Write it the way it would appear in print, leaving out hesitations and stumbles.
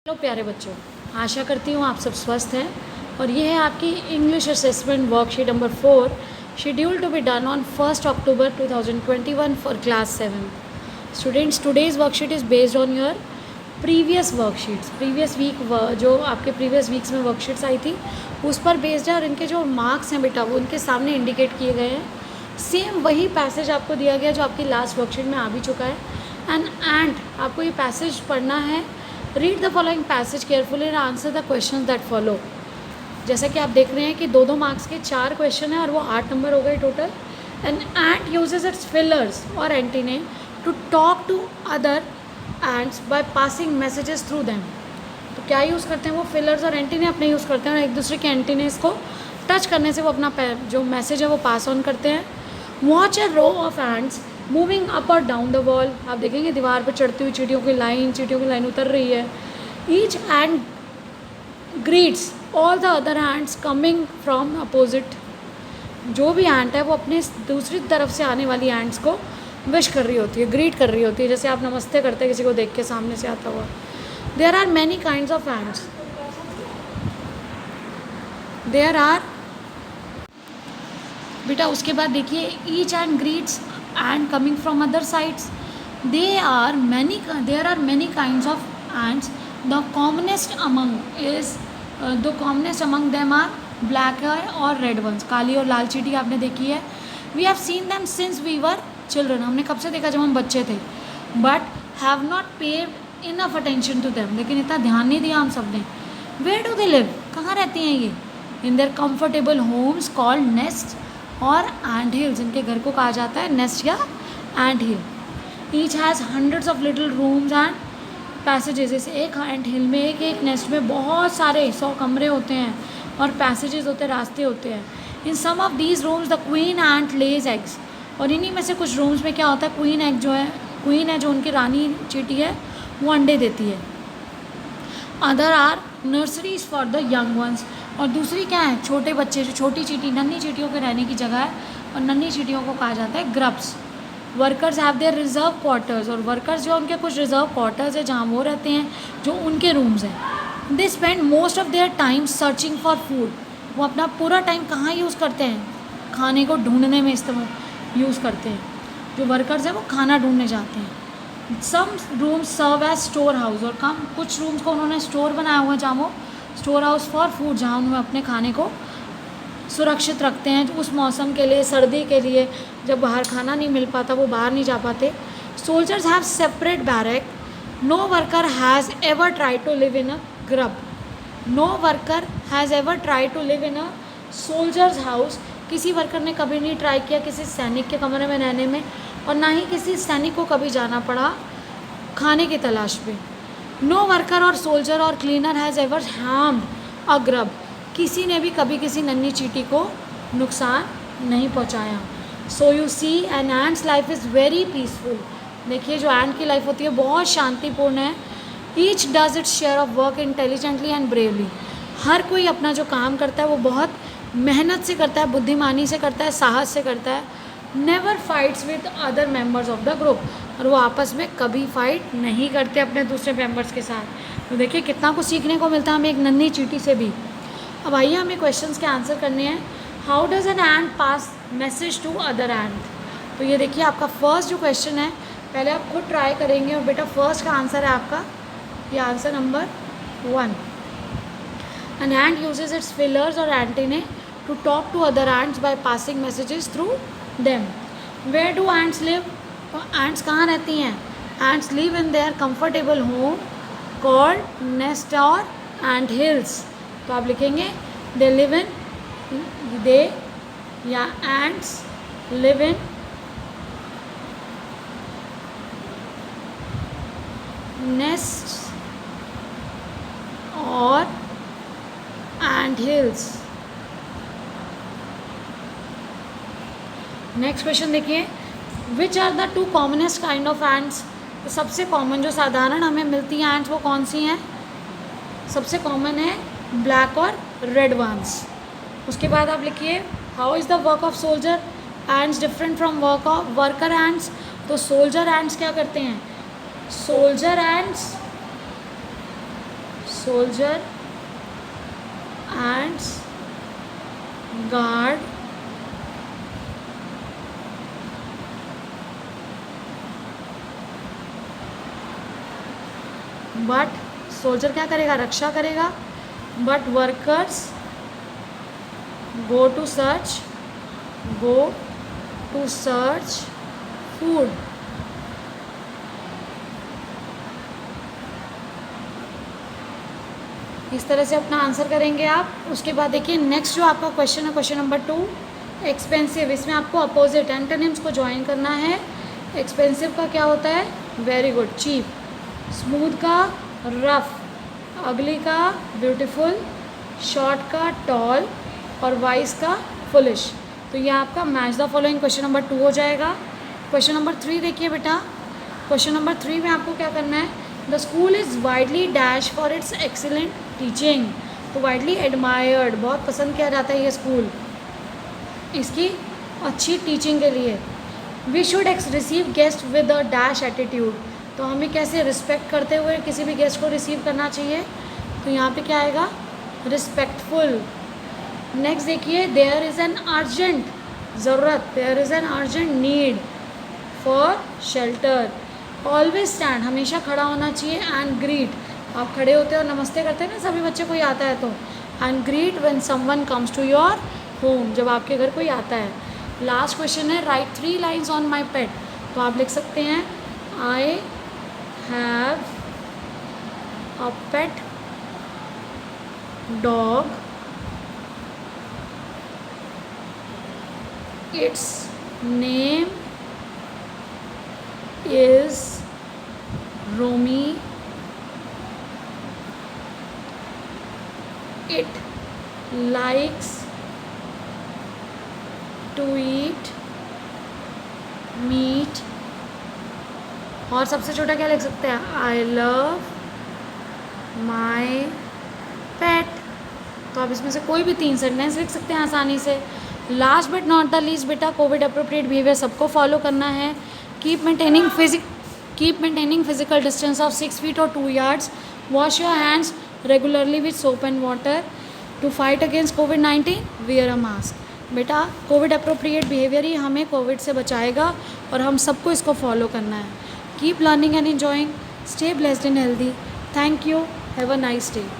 Hello प्यारे बच्चों, आशा करती हूँ आप सब स्वस्थ हैं। और ये है आपकी English assessment worksheet number 4 schedule to be done on 1 October 2021 for class 7। Students, today's worksheet is based on your previous worksheets. Previous week जो आपके प्रीवियस वीक्स में वर्कशीट्स आई थी उस पर बेस्ड है, और इनके जो मार्क्स हैं बेटा वो उनके सामने इंडिकेट किए गए हैं। सेम वही पैसेज आपको दिया गया जो आपकी लास्ट वर्कशीट में आ भी चुका है। एंड आपको ये पैसेज पढ़ना है। Read the following passage carefully and answer the question that follow. जैसा कि आप देख रहे हैं कि 2-2 मार्क्स के 4 क्वेश्चन हैं और वो 8 नंबर हो गए total. And ant uses its fillers और antennae to talk to other ants by passing messages through them. तो क्या यूज़ करते हैं वो? फिलर्स और एंटीने अपने यूज़ करते हैं, और एक दूसरे के एंटीनेस को टच करने से वो अपना जो मैसेज है वो पास ऑन करते हैं। Watch a row of ants moving up और डाउन द वॉल। आप देखेंगे दीवार पर चढ़ती हुई चींटियों की लाइन उतर रही है। Each ant greets all the other ends coming from opposite. जो भी एंट है वो अपने दूसरी तरफ से आने वाली एंट्स को विश कर रही होती है, ग्रीट कर रही होती है, जैसे आप नमस्ते करते हैं किसी को देख के सामने से आता हुआ। There are many kinds of ants. There are बेटा उसके बाद देखिए each ant greets and coming from other sides. There are many kinds of ants. The commonest among them are black or red ones. काली और लाल चींटी आपने देखी है। We have seen them since we were children. हमने कब से देखा? जब हम बच्चे थे। But have not paid enough attention to them. लेकिन इतना ध्यान नहीं दिया हम सब ने। Where do they live? कहाँ रहती हैं ये? In their comfortable homes called nests और एंड हिल्स। इनके घर को कहा जाता है नेस्ट या and hill. Each has hundreds of little rooms and passages. जैसे एक एंड हिल में एक नेस्ट में बहुत सारे 100 कमरे होते हैं और पैसेजेस होते हैं, रास्ते होते हैं। In some of these rooms the queen ant lays eggs. और इन्हीं में से कुछ रूम्स में क्या होता है? क्वीन है जो उनकी रानी चींटी है वो अंडे देती है। Other are nurseries for the young ones. और दूसरी क्या है? छोटे बच्चे, जो छोटी चींटी, नन्ही चींटियों के रहने की जगह है, और नन्ही चींटियों को कहा जाता है grubs. Workers have their reserve quarters. और वर्कर्स जो उनके कुछ रिजर्व क्वार्टर्स है जहाँ वो रहते हैं, जो उनके रूम्स हैं। They spend most of their time searching for food. वो अपना पूरा टाइम कहाँ यूज़ करते हैं? खाने को ढूंढने में इस्तेमाल यूज़ करते हैं। जो वर्कर्स हैं वो खाना ढूंढने जाते हैं। Some rooms serve as store house. और कुछ रूम्स को उन्होंने स्टोर बनाया हुआ है जहाँ वो स्टोर हाउस फॉर फूड, जहाँ उन्हें अपने खाने को सुरक्षित रखते हैं उस मौसम के लिए, सर्दी के लिए, जब बाहर खाना नहीं मिल पाता, वो बाहर नहीं जा पाते। Soldiers have separate barrack. No worker has ever try to live in a grub. No worker has ever try to live in a soldiers house. किसी वर्कर ने कभी नहीं ट्राई किया किसी सैनिक के कमरे में रहने में, और ना ही किसी सैनिक को कभी जाना पड़ा खाने की तलाश में। नो वर्कर और सोल्जर और cleaner has ever harmed a grub. किसी ने भी कभी किसी नन्ही चींटी को नुकसान नहीं पहुंचाया। So you see an ant's life is very peaceful. देखिए जो एंट की लाइफ होती है बहुत शांतिपूर्ण है। Each does its share of work intelligently and bravely. हर कोई अपना जो काम करता है वो बहुत मेहनत से करता है, बुद्धिमानी से करता है, साहस से करता है। Never fights with other members of the group. और वो आपस में कभी फाइट नहीं करते अपने दूसरे मेम्बर्स के साथ। तो देखिए कितना कुछ सीखने को मिलता है हमें एक नन्ही चींटी से भी। अब आइए हमें क्वेश्चंस के आंसर करने हैं। How does an ant pass message to other ant? तो ये देखिए आपका फर्स्ट जो क्वेश्चन है, पहले आप खुद ट्राई करेंगे, और बेटा फर्स्ट का आंसर है आपका ये answer number 1। An ant uses its feelers और antennae to talk to other ants by passing messages through them. Where do ants live? तो एंट्स कहाँ रहती हैं? Ants live in their comfortable home called nest और ant hills. तो आप लिखेंगे they live in, दे या एंट्स लिव इन nest और एंट हिल्स। नेक्स्ट क्वेश्चन देखिए, which are the 2 commonest kind of ants? तो सबसे कॉमन जो साधारण हमें मिलती हैं एंट्स वो कौन सी हैं? सबसे कॉमन है ब्लैक और रेड वंस। उसके बाद आप लिखिए how is the work of soldier ants different from work of worker ants? तो सोल्जर एंट्स क्या करते हैं? Soldier ants soldier, ants, guard, but soldier क्या करेगा, रक्षा करेगा, but workers go to search food. इस तरह से अपना आंसर करेंगे आप। उसके बाद देखिए नेक्स्ट जो आपका क्वेश्चन है, क्वेश्चन नंबर 2, एक्सपेंसिव। इसमें आपको अपोजिट एंटोनिम्स को ज्वाइन करना है। एक्सपेंसिव का क्या होता है, वेरी गुड, चीप। स्मूथ का रफ, अगली का ब्यूटीफुल, शॉर्ट का टॉल और वाइज का फुलिश। तो ये आपका match the following question number 2 हो जाएगा। क्वेश्चन नंबर 3 देखिए बेटा। क्वेश्चन नंबर 3 में आपको क्या करना है, the school is widely dash for its excellent teaching. तो वाइडली एडमायर्ड, बहुत पसंद किया जाता है ये स्कूल इसकी अच्छी टीचिंग के लिए। We should receive guest with a dash attitude. तो हमें कैसे रिस्पेक्ट करते हुए किसी भी गेस्ट को रिसीव करना चाहिए। तो यहाँ पे क्या आएगा, रिस्पेक्टफुल। नेक्स्ट देखिए, देयर इज़ एन अर्जेंट, ज़रूरत, there is an urgent need for shelter. Always stand, हमेशा खड़ा होना चाहिए। एंड ग्रीट, आप खड़े होते हैं और नमस्ते करते हैं ना सभी बच्चे, कोई आता है तो। And greet when someone comes to your home, जब आपके घर कोई आता है। लास्ट क्वेश्चन है, write 3 lines on my pet. तो आप लिख सकते हैं, I have a pet dog, its name is Romi, it likes to eat meat। और सबसे छोटा क्या लिख सकते हैं, आई लव माई पेट। तो आप इसमें से कोई भी 3 सेंटेंस लिख सकते हैं आसानी से। Last but not the least बेटा, कोविड अप्रोप्रिएट बिहेवियर सबको फॉलो करना है। Keep maintaining physical distance of 6 feet और 2 yards। Wash your hands regularly with soap and water. To fight against कोविड-19 वियर अ मास्क। बेटा कोविड अप्रोप्रिएट बिहेवियर ही हमें Covid से बचाएगा और हम सबको इसको फॉलो करना है। Keep learning and enjoying, stay blessed and healthy. Thank you, have a nice day.